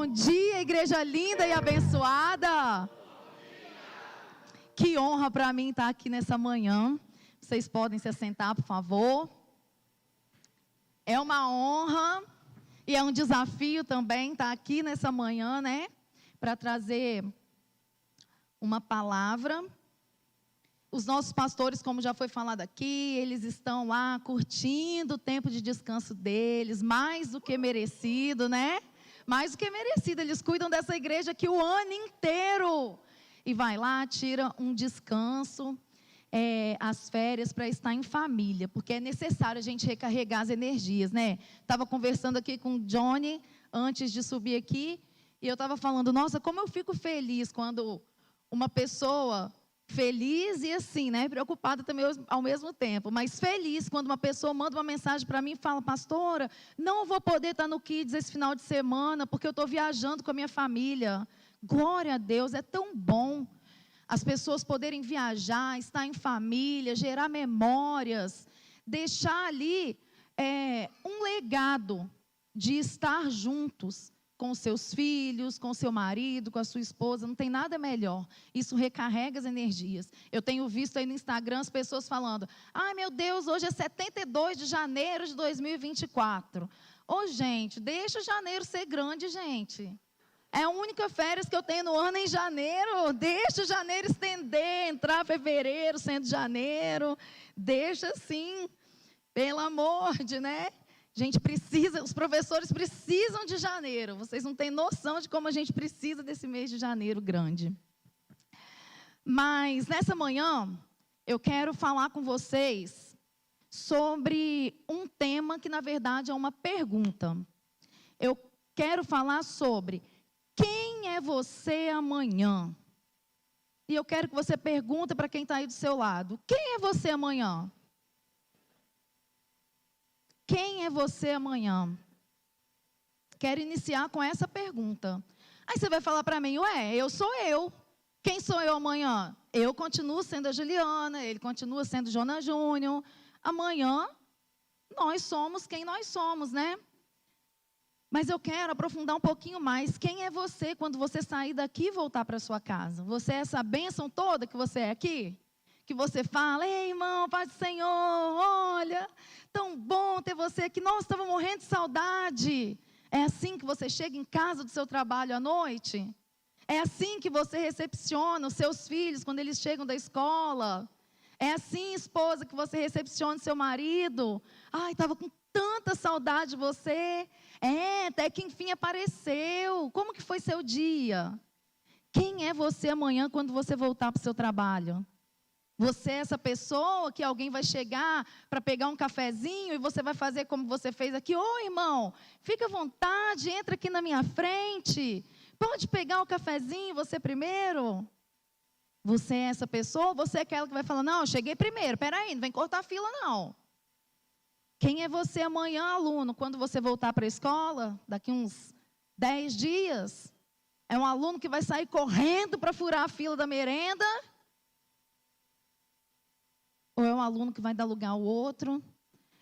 Bom dia, igreja linda e abençoada. Que honra para mim estar aqui nessa manhã. Vocês podem se assentar, por favor. É uma honra e é um desafio também estar aqui nessa manhã, né? Para trazer uma palavra. Os nossos pastores, como já foi falado aqui, eles estão lá curtindo o tempo de descanso deles, mais do que merecido, né? Mais do que merecido. Eles cuidam dessa igreja aqui o ano inteiro. E vai lá, tira um descanso, as férias para estar em família, porque é necessário a gente recarregar as energias, né? Estava conversando aqui com o Johnny antes de subir aqui, e eu estava falando, nossa, como eu fico feliz quando uma pessoa feliz e assim, né, preocupada também ao mesmo tempo, mas feliz quando uma pessoa manda uma mensagem para mim e fala, pastora, não vou poder estar no Kids esse final de semana, porque eu estou viajando com a minha família. Glória a Deus, é tão bom as pessoas poderem viajar, estar em família, gerar memórias, deixar ali um legado de estar juntos com seus filhos, com seu marido, com a sua esposa, não tem nada melhor. Isso recarrega as energias. Eu tenho visto aí no Instagram as pessoas falando, ai meu Deus, hoje é 72 de janeiro de 2024. Ô gente, deixa janeiro ser grande, gente. É a única férias que eu tenho no ano em janeiro. Deixa janeiro estender, entrar fevereiro sendo janeiro. Deixa assim, pelo amor de, né? A gente precisa, os professores precisam de janeiro. Vocês não têm noção de como a gente precisa desse mês de janeiro grande. Mas nessa manhã, eu quero falar com vocês sobre um tema que, na verdade, é uma pergunta. Eu quero falar sobre quem é você amanhã? E eu quero que você pergunte para quem está aí do seu lado. Quem é você amanhã? Quem é você amanhã? Quero iniciar com essa pergunta. Aí você vai falar para mim, eu sou eu. Quem sou eu amanhã? Eu continuo sendo a Juliana, ele continua sendo Jonas Júnior. Amanhã, nós somos quem nós somos, né? Mas eu quero aprofundar um pouquinho mais. Quem é você quando você sair daqui e voltar para sua casa? Você é essa bênção toda que você é aqui? Que você fala, ei irmão, paz do Senhor, olha, tão bom ter você aqui. Nossa, estava morrendo de saudade. É assim que você chega em casa do seu trabalho à noite? É assim que você recepciona os seus filhos quando eles chegam da escola? É assim, esposa, que você recepciona o seu marido? Ai, estava com tanta saudade de você. Até que enfim apareceu. Como que foi seu dia? Quem é você amanhã quando você voltar para o seu trabalho? Você é essa pessoa que alguém vai chegar para pegar um cafezinho e você vai fazer como você fez aqui? Ô irmão, fica à vontade, entra aqui na minha frente. Pode pegar o cafezinho, você primeiro? Você é essa pessoa ou você é aquela que vai falar, não, eu cheguei primeiro, peraí, não vem cortar a fila não. Quem é você amanhã, aluno, quando você voltar para a escola, daqui uns 10 dias? É um aluno que vai sair correndo para furar a fila da merenda? Ou é um aluno que vai dar lugar ao outro?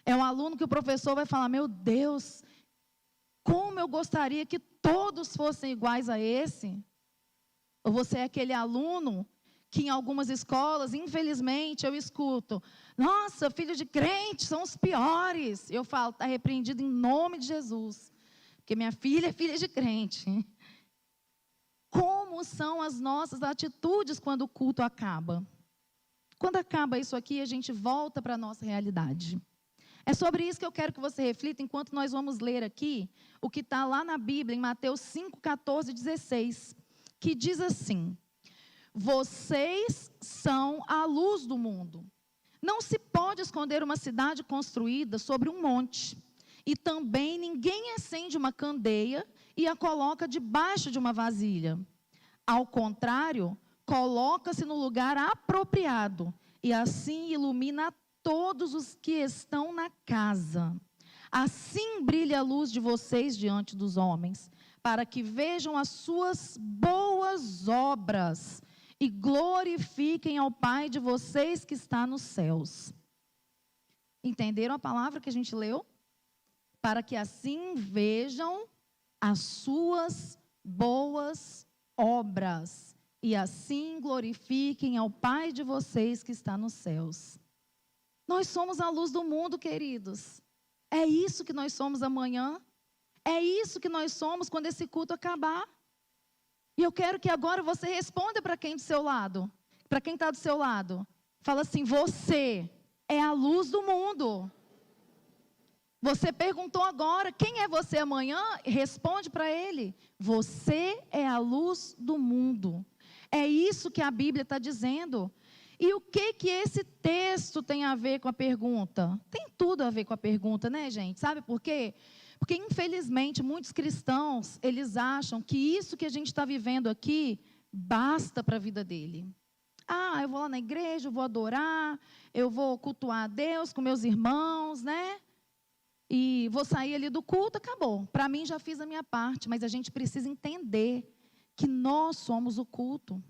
É um aluno que o professor vai falar, meu Deus, como eu gostaria que todos fossem iguais a esse? Ou você é aquele aluno que em algumas escolas, infelizmente, eu escuto, nossa, filho de crente são os piores. Eu falo, está repreendido em nome de Jesus, porque minha filha é filha de crente. Como são as nossas atitudes quando o culto acaba? Quando acaba isso aqui, a gente volta para a nossa realidade. É sobre isso que eu quero que você reflita, enquanto nós vamos ler aqui, o que está lá na Bíblia, em Mateus 5, 14 e 16, que diz assim, vocês são a luz do mundo. Não se pode esconder uma cidade construída sobre um monte. E também ninguém acende uma candeia e a coloca debaixo de uma vasilha. Ao contrário, coloca-se no lugar apropriado e assim ilumina a todos os que estão na casa. Assim brilha a luz de vocês diante dos homens, para que vejam as suas boas obras e glorifiquem ao Pai de vocês que está nos céus. Entenderam a palavra que a gente leu? Para que assim vejam as suas boas obras, e assim glorifiquem ao Pai de vocês que está nos céus. Nós somos a luz do mundo, queridos. É isso que nós somos amanhã. É isso que nós somos quando esse culto acabar. E eu quero que agora você responda para quem do seu lado, para quem está do seu lado. Fala assim: você é a luz do mundo. Você perguntou agora, quem é você amanhã? Responde para ele: você é a luz do mundo. É isso que a Bíblia está dizendo. E o que esse texto tem a ver com a pergunta? Tem tudo a ver com a pergunta, né, gente? Sabe por quê? Porque, infelizmente, muitos cristãos, eles acham que isso que a gente está vivendo aqui basta para a vida dele. Ah, eu vou lá na igreja, eu vou adorar, eu vou cultuar a Deus com meus irmãos, né? E vou sair ali do culto, acabou. Para mim, já fiz a minha parte, mas a gente precisa entender que nós somos o culto.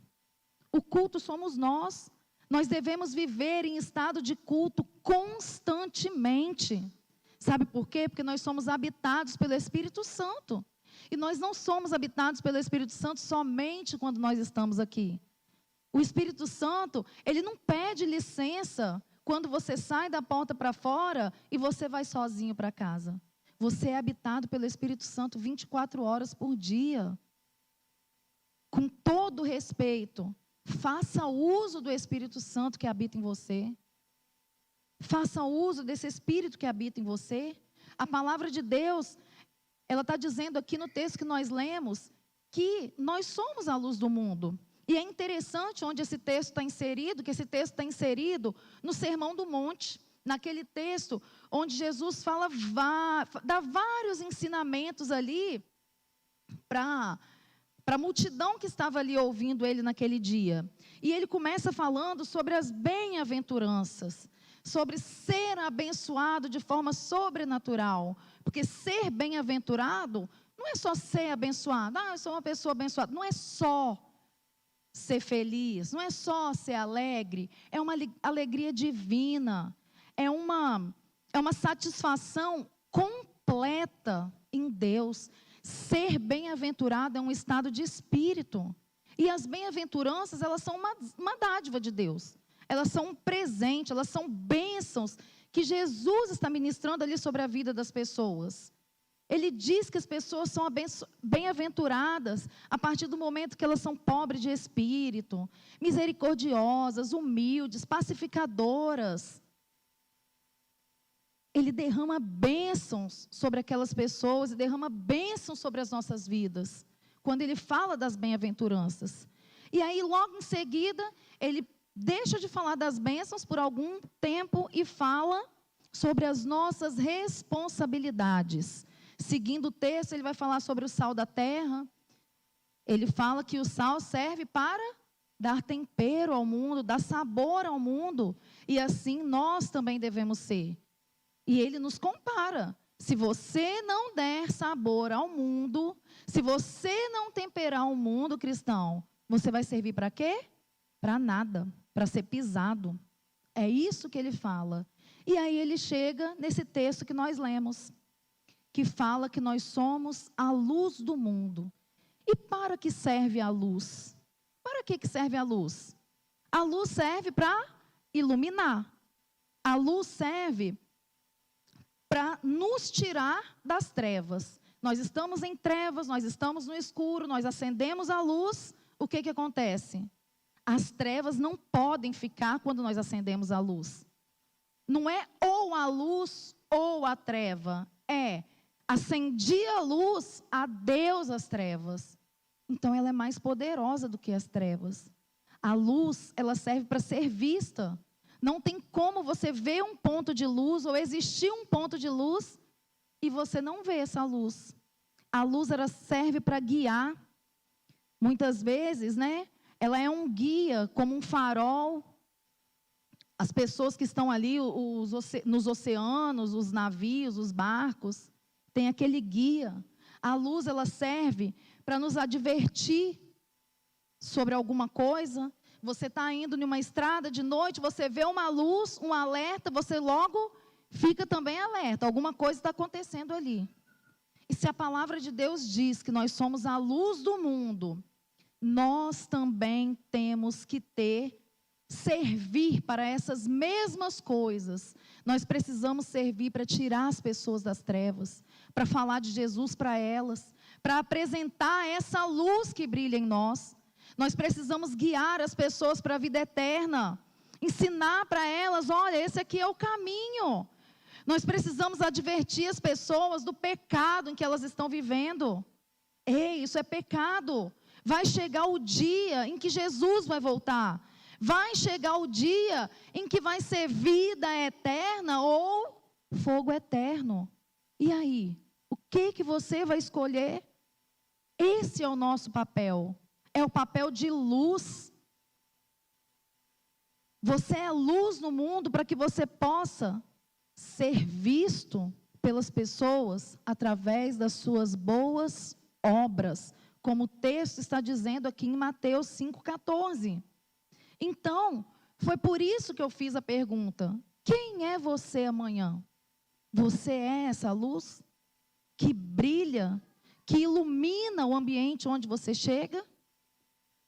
O culto somos nós. Nós devemos viver em estado de culto constantemente. Sabe por quê? Porque nós somos habitados pelo Espírito Santo. E nós não somos habitados pelo Espírito Santo somente quando nós estamos aqui. O Espírito Santo, ele não pede licença quando você sai da porta para fora e você vai sozinho para casa. Você é habitado pelo Espírito Santo 24 horas por dia. Com todo respeito, faça uso do Espírito Santo que habita em você. Faça uso desse Espírito que habita em você. A palavra de Deus, ela está dizendo aqui no texto que nós lemos, que nós somos a luz do mundo. E é interessante onde esse texto está inserido, que esse texto está inserido no Sermão do Monte, naquele texto onde Jesus dá vários ensinamentos ali para a multidão que estava ali ouvindo ele naquele dia. E ele começa falando sobre as bem-aventuranças, sobre ser abençoado de forma sobrenatural. Porque ser bem-aventurado não é só ser abençoado. Ah, eu sou uma pessoa abençoada. Não é só ser feliz, não é só ser alegre. É uma alegria divina. É uma satisfação completa em Deus. Ser bem-aventurado é um estado de espírito. E as bem-aventuranças, elas são uma dádiva de Deus. Elas são um presente, elas são bênçãos que Jesus está ministrando ali sobre a vida das pessoas. Ele diz que as pessoas são bem-aventuradas a partir do momento que elas são pobres de espírito, misericordiosas, humildes, pacificadoras. Ele derrama bênçãos sobre aquelas pessoas e derrama bênçãos sobre as nossas vidas, quando ele fala das bem-aventuranças. E aí, logo em seguida, ele deixa de falar das bênçãos por algum tempo e fala sobre as nossas responsabilidades. Seguindo o texto, ele vai falar sobre o sal da terra. Ele fala que o sal serve para dar tempero ao mundo, dar sabor ao mundo. E assim nós também devemos ser. E ele nos compara. Se você não der sabor ao mundo, se você não temperar o mundo, cristão, você vai servir para quê? Para nada, para ser pisado. É isso que ele fala. E aí ele chega nesse texto que nós lemos, que fala que nós somos a luz do mundo. E para que serve a luz? Para que serve a luz? A luz serve para iluminar. A luz serve para nos tirar das trevas. Nós estamos em trevas, nós estamos no escuro, nós acendemos a luz, o que acontece? As trevas não podem ficar quando nós acendemos a luz. Não é ou a luz ou a treva, é acendi a luz, adeus as trevas. Então ela é mais poderosa do que as trevas. A luz, ela serve para ser vista. Não tem como você ver um ponto de luz ou existir um ponto de luz e você não vê essa luz. A luz, ela serve para guiar. Muitas vezes, né? Ela é um guia, como um farol. As pessoas que estão ali nos oceanos, os navios, os barcos, tem aquele guia. A luz, ela serve para nos advertir sobre alguma coisa. Você está indo numa estrada de noite, você vê uma luz, um alerta, você logo fica também alerta. Alguma coisa está acontecendo ali. E se a palavra de Deus diz que nós somos a luz do mundo, nós também temos que servir para essas mesmas coisas. Nós precisamos servir para tirar as pessoas das trevas, para falar de Jesus para elas, para apresentar essa luz que brilha em nós. Nós precisamos guiar as pessoas para a vida eterna, ensinar para elas, olha, esse aqui é o caminho. Nós precisamos advertir as pessoas do pecado em que elas estão vivendo. Ei, isso é pecado. Vai chegar o dia em que Jesus vai voltar. Vai chegar o dia em que vai ser vida eterna ou fogo eterno. E aí? O que você vai escolher? Esse é o nosso papel. É o papel de luz. Você é luz no mundo para que você possa ser visto pelas pessoas através das suas boas obras, como o texto está dizendo aqui em Mateus 5,14. Então, foi por isso que eu fiz a pergunta: quem é você amanhã? Você é essa luz que brilha, que ilumina o ambiente onde você chega?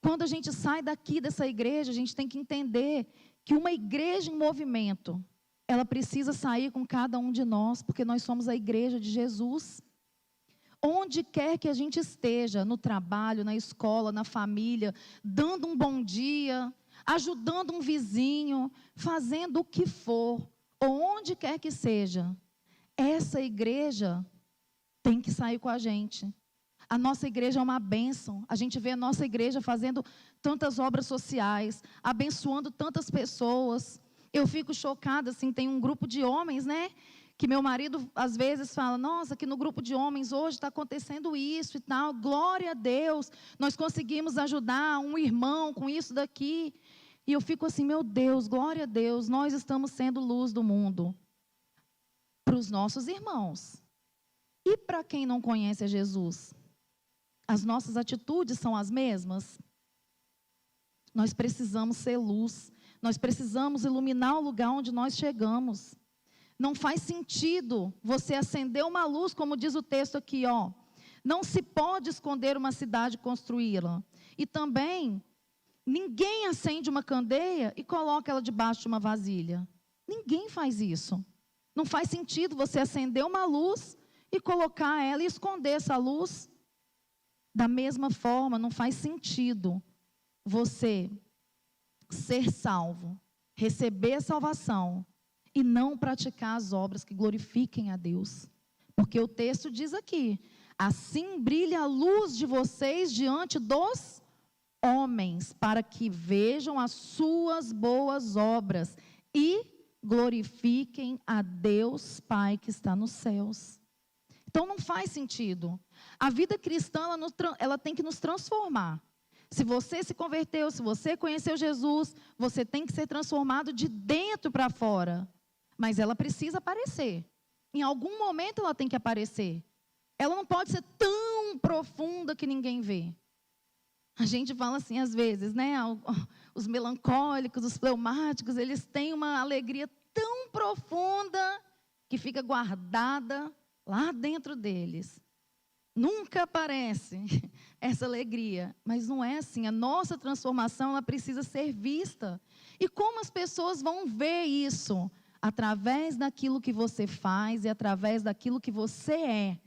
Quando a gente sai daqui dessa igreja, a gente tem que entender que uma igreja em movimento, ela precisa sair com cada um de nós, porque nós somos a igreja de Jesus. Onde quer que a gente esteja, no trabalho, na escola, na família, dando um bom dia, ajudando um vizinho, fazendo o que for, ou onde quer que seja, essa igreja tem que sair com a gente. A nossa igreja é uma bênção. A gente vê a nossa igreja fazendo tantas obras sociais, abençoando tantas pessoas. Eu fico chocada, assim, tem um grupo de homens, né? Que meu marido, às vezes, fala, nossa, aqui no grupo de homens hoje está acontecendo isso e tal. Glória a Deus, nós conseguimos ajudar um irmão com isso daqui. E eu fico assim, meu Deus, glória a Deus, nós estamos sendo luz do mundo. Para os nossos irmãos. E para quem não conhece a Jesus? As nossas atitudes são as mesmas? Nós precisamos ser luz. Nós precisamos iluminar o lugar onde nós chegamos. Não faz sentido você acender uma luz, como diz o texto aqui, ó. Não se pode esconder uma cidade e construí-la. E também, ninguém acende uma candeia e coloca ela debaixo de uma vasilha. Ninguém faz isso. Não faz sentido você acender uma luz e colocar ela e esconder essa luz. Da mesma forma, não faz sentido você ser salvo, receber a salvação e não praticar as obras que glorifiquem a Deus. Porque o texto diz aqui, assim brilha a luz de vocês diante dos homens, para que vejam as suas boas obras e glorifiquem a Deus Pai que está nos céus. Então não faz sentido. A vida cristã, ela tem que nos transformar. Se você se converteu, se você conheceu Jesus, você tem que ser transformado de dentro para fora. Mas ela precisa aparecer. Em algum momento ela tem que aparecer. Ela não pode ser tão profunda que ninguém vê. A gente fala assim às vezes, né? Os melancólicos, os fleumáticos, eles têm uma alegria tão profunda que fica guardada lá dentro deles. Nunca aparece essa alegria, mas não é assim. A nossa transformação, ela precisa ser vista. E como as pessoas vão ver isso? Através daquilo que você faz e através daquilo que você é.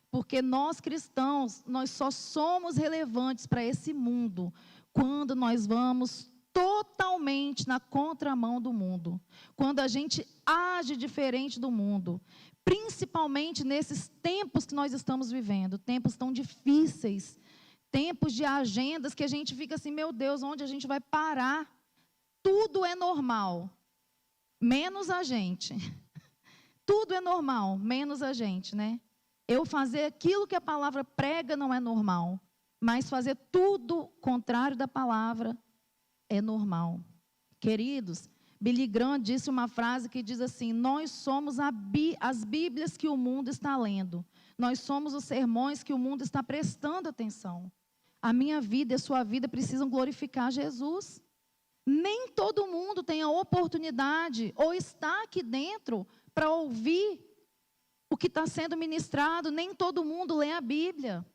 Porque nós cristãos, nós só somos relevantes para esse mundo quando nós vamos totalmente na contramão do mundo. Quando a gente age diferente do mundo. Principalmente nesses tempos que nós estamos vivendo, tempos tão difíceis, tempos de agendas que a gente fica assim, meu Deus, onde a gente vai parar? Tudo é normal, menos a gente. Tudo é normal, menos a gente, né? Eu fazer aquilo que a palavra prega não é normal, mas fazer tudo contrário da palavra é normal. Queridos, Billy Graham disse uma frase que diz assim, nós somos as Bíblias que o mundo está lendo. Nós somos os sermões que o mundo está prestando atenção. A minha vida e a sua vida precisam glorificar Jesus. Nem todo mundo tem a oportunidade ou está aqui dentro para ouvir o que está sendo ministrado. Nem todo mundo lê a Bíblia,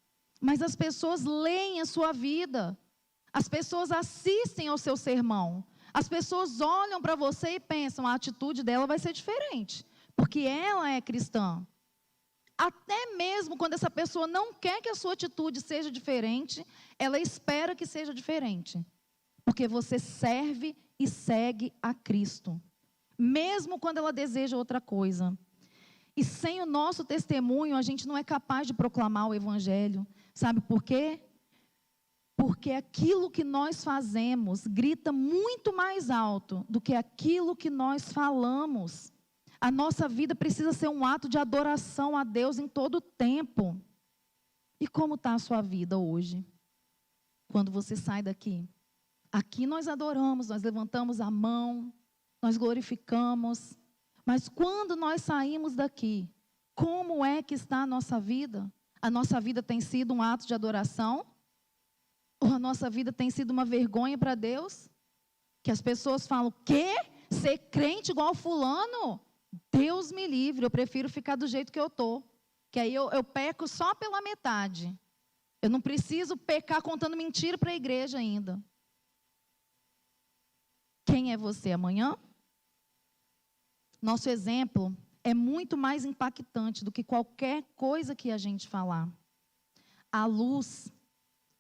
mas as pessoas leem a sua vida. As pessoas assistem ao seu sermão. As pessoas olham para você e pensam, a atitude dela vai ser diferente, porque ela é cristã. Até mesmo quando essa pessoa não quer que a sua atitude seja diferente, ela espera que seja diferente. Porque você serve e segue a Cristo. Mesmo quando ela deseja outra coisa. E sem o nosso testemunho, a gente não é capaz de proclamar o Evangelho. Sabe por quê? Porque aquilo que nós fazemos grita muito mais alto do que aquilo que nós falamos. A nossa vida precisa ser um ato de adoração a Deus em todo o tempo. E como está a sua vida hoje? Quando você sai daqui? Aqui nós adoramos, nós levantamos a mão, nós glorificamos. Mas quando nós saímos daqui, como é que está a nossa vida? A nossa vida tem sido um ato de adoração? Ou a nossa vida tem sido uma vergonha para Deus? Que as pessoas falam, quê? Ser crente igual fulano? Deus me livre, eu prefiro ficar do jeito que eu estou. Que aí eu peco só pela metade. Eu não preciso pecar contando mentira para a igreja ainda. Quem é você amanhã? Nosso exemplo é muito mais impactante do que qualquer coisa que a gente falar. A luz,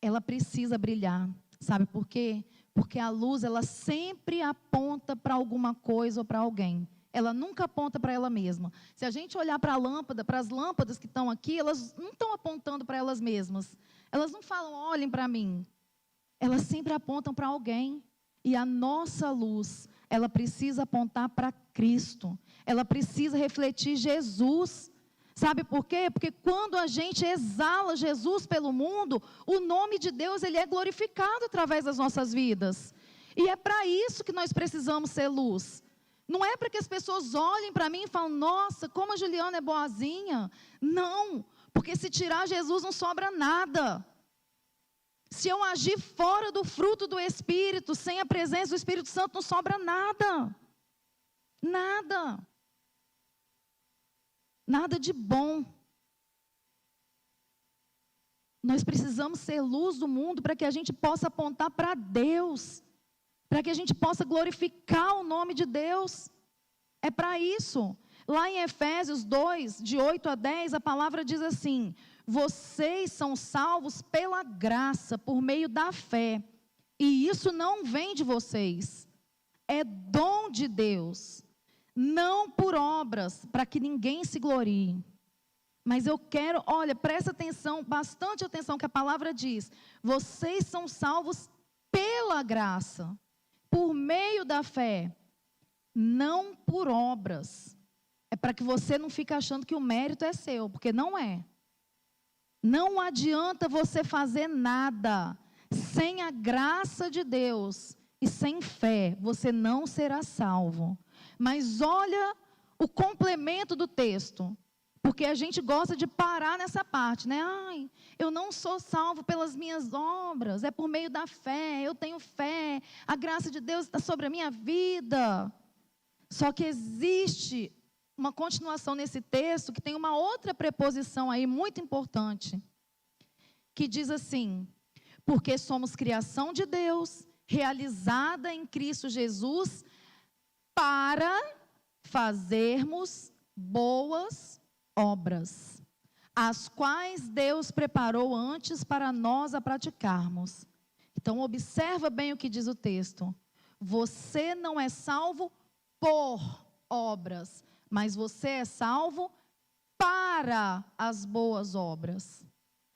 ela precisa brilhar. Sabe por quê? Porque a luz, ela sempre aponta para alguma coisa ou para alguém. Ela nunca aponta para ela mesma. Se a gente olhar para a lâmpada, para as lâmpadas que estão aqui, elas não estão apontando para elas mesmas. Elas não falam, olhem para mim. Elas sempre apontam para alguém. E a nossa luz, ela precisa apontar para Cristo. Ela precisa refletir Jesus. Sabe por quê? Porque quando a gente exala Jesus pelo mundo, o nome de Deus, ele é glorificado através das nossas vidas. E é para isso que nós precisamos ser luz. Não é para que as pessoas olhem para mim e falem, nossa, como a Juliana é boazinha. Não, porque se tirar Jesus não sobra nada. Se eu agir fora do fruto do Espírito, sem a presença do Espírito Santo, não sobra nada. Nada. Nada de bom. Nós precisamos ser luz do mundo para que a gente possa apontar para Deus. Para que a gente possa glorificar o nome de Deus. É para isso. Lá em Efésios 2, de 8 a 10, a palavra diz assim, vocês são salvos pela graça, por meio da fé. E isso não vem de vocês. É dom de Deus. Não por obras, para que ninguém se glorie. Mas eu quero, olha, presta atenção, bastante atenção que a palavra diz. Vocês são salvos pela graça, por meio da fé, não por obras. É para que você não fique achando que o mérito é seu, porque não é. Não adianta você fazer nada sem a graça de Deus e sem fé, você não será salvo. Mas olha o complemento do texto, porque a gente gosta de parar nessa parte, né? Ai, eu não sou salvo pelas minhas obras, é por meio da fé, eu tenho fé, a graça de Deus está sobre a minha vida. Só que existe uma continuação nesse texto que tem uma outra preposição aí muito importante, que diz assim, porque somos criação de Deus, realizada em Cristo Jesus, para fazermos boas obras, as quais Deus preparou antes para nós a praticarmos. Então, observa bem o que diz o texto. Você não é salvo por obras, mas você é salvo para as boas obras.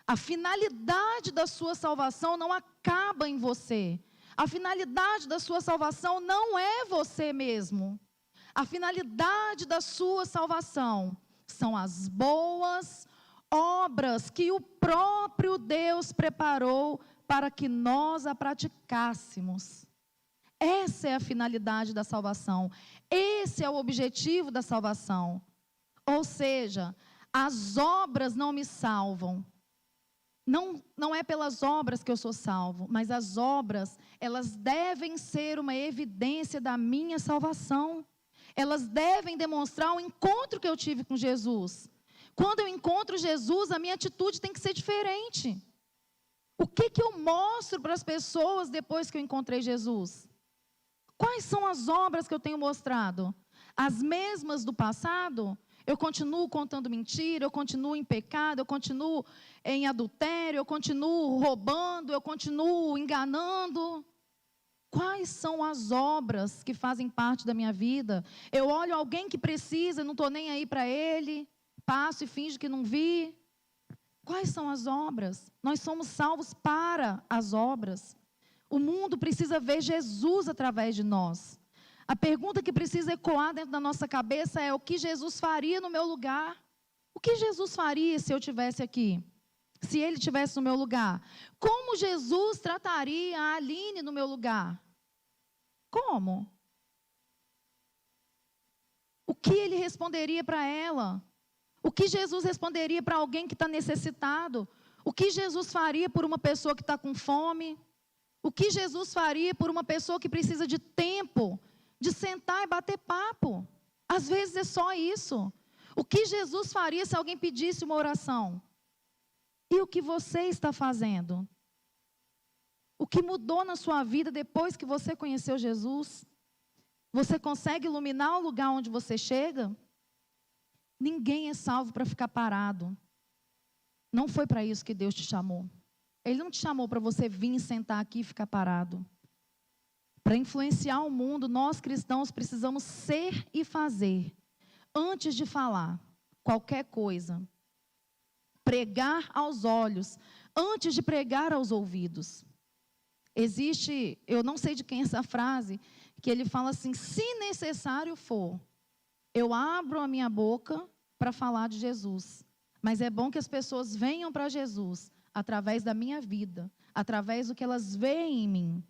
A finalidade da sua salvação não acaba em você. A finalidade da sua salvação não é você mesmo. A finalidade da sua salvação são as boas obras que o próprio Deus preparou para que nós a praticássemos. Essa é a finalidade da salvação. Esse é o objetivo da salvação. Ou seja, as obras não me salvam. Não é pelas obras que eu sou salvo, mas as obras, elas devem ser uma evidência da minha salvação. Elas devem demonstrar o encontro que eu tive com Jesus. Quando eu encontro Jesus, a minha atitude tem que ser diferente. O que eu mostro para as pessoas depois que eu encontrei Jesus? Quais são as obras que eu tenho mostrado? As mesmas do passado? Eu continuo contando mentira, eu continuo em pecado, eu continuo em adultério, eu continuo roubando, eu continuo enganando. Quais são as obras que fazem parte da minha vida? Eu olho alguém que precisa, não estou nem aí para ele, passo e finjo que não vi. Quais são as obras? Nós somos salvos para as obras. O mundo precisa ver Jesus através de nós. A pergunta que precisa ecoar dentro da nossa cabeça é: o que Jesus faria no meu lugar? O que Jesus faria se eu estivesse aqui? Se ele estivesse no meu lugar? Como Jesus trataria a Aline no meu lugar? Como? O que ele responderia para ela? O que Jesus responderia para alguém que está necessitado? O que Jesus faria por uma pessoa que está com fome? O que Jesus faria por uma pessoa que precisa de tempo, de sentar e bater papo? Às vezes é só isso. O que Jesus faria se alguém pedisse uma oração? E o que você está fazendo? O que mudou na sua vida depois que você conheceu Jesus? Você consegue iluminar o lugar onde você chega? Ninguém é salvo para ficar parado. Não foi para isso que Deus te chamou. Ele não te chamou para você vir sentar aqui e ficar parado. Para influenciar o mundo, nós cristãos precisamos ser e fazer. Antes de falar qualquer coisa. Pregar aos olhos, antes de pregar aos ouvidos. Existe, eu não sei de quem é essa frase, que ele fala assim: se necessário for, eu abro a minha boca para falar de Jesus. Mas é bom que as pessoas venham para Jesus através da minha vida, através do que elas veem em mim.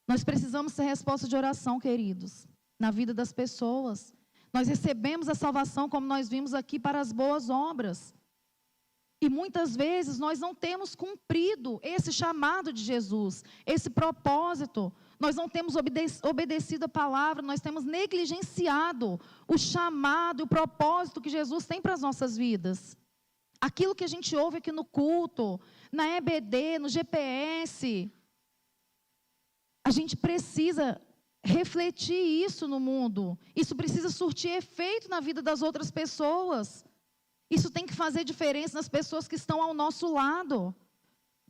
Nós precisamos ser resposta de oração, queridos, na vida das pessoas. Nós recebemos a salvação, como nós vimos aqui, para as boas obras. E muitas vezes nós não temos cumprido esse chamado de Jesus, esse propósito. Nós não temos obedecido a palavra, nós temos negligenciado o chamado, o propósito que Jesus tem para as nossas vidas. Aquilo que a gente ouve aqui no culto, na EBD, no GPS. A gente precisa refletir isso no mundo. Isso precisa surtir efeito na vida das outras pessoas. Isso tem que fazer diferença nas pessoas que estão ao nosso lado.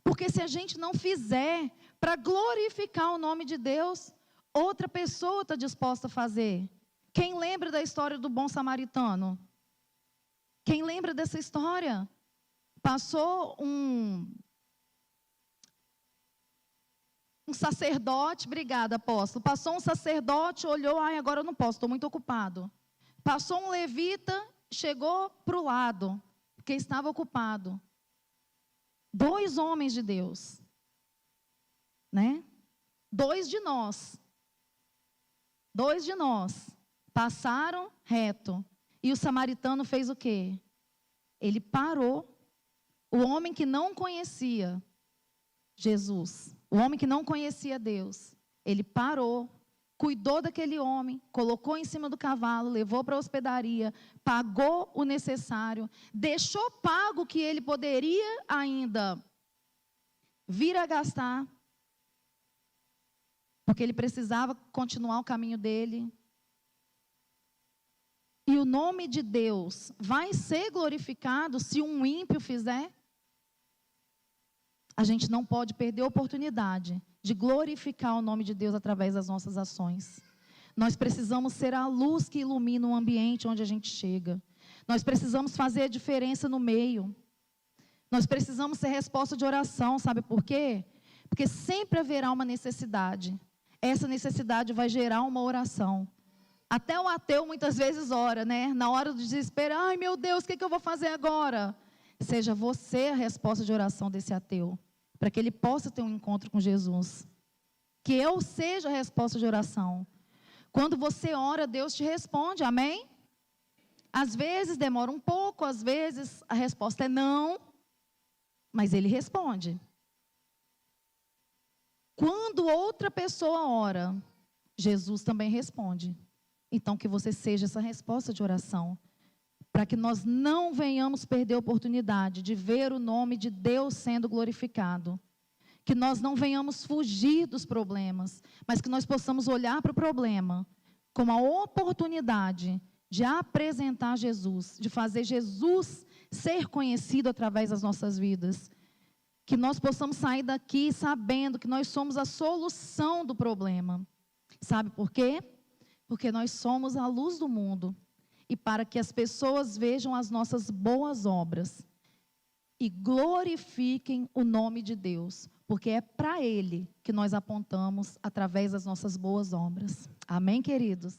Porque se a gente não fizer para glorificar o nome de Deus, outra pessoa está disposta a fazer. Quem lembra da história do bom samaritano? Quem lembra dessa história? Passou um sacerdote, obrigada, apóstolo. Passou um sacerdote, olhou, ai, agora eu não posso, estou muito ocupado. Passou um levita, chegou para o lado, porque estava ocupado. 2 homens de Deus, né? 2 de nós passaram reto. E o samaritano fez o quê? Ele parou. O homem que não conhecia Jesus, o homem que não conhecia Deus, ele parou, cuidou daquele homem, colocou em cima do cavalo, levou para a hospedaria, pagou o necessário, deixou pago o que ele poderia ainda vir a gastar, porque ele precisava continuar o caminho dele. E o nome de Deus vai ser glorificado se um ímpio fizer? A gente não pode perder a oportunidade de glorificar o nome de Deus através das nossas ações. Nós precisamos ser a luz que ilumina o ambiente onde a gente chega. Nós precisamos fazer a diferença no meio. Nós precisamos ser resposta de oração, sabe por quê? Porque sempre haverá uma necessidade. Essa necessidade vai gerar uma oração. Até o ateu muitas vezes ora, né? Na hora do desespero, ai meu Deus, o que eu vou fazer agora? Seja você a resposta de oração desse ateu, para que ele possa ter um encontro com Jesus. Que eu seja a resposta de oração. Quando você ora, Deus te responde, amém? Às vezes demora um pouco, às vezes a resposta é não, mas Ele responde. Quando outra pessoa ora, Jesus também responde. Então que você seja essa resposta de oração. para que nós não venhamos perder a oportunidade de ver o nome de Deus sendo glorificado. Que nós não venhamos fugir dos problemas, mas que nós possamos olhar para o problema como a oportunidade de apresentar Jesus, de fazer Jesus ser conhecido através das nossas vidas. Que nós possamos sair daqui sabendo que nós somos a solução do problema. Sabe por quê? Porque nós somos a luz do mundo. E para que as pessoas vejam as nossas boas obras e glorifiquem o nome de Deus, porque é para Ele que nós apontamos através das nossas boas obras. Amém, queridos?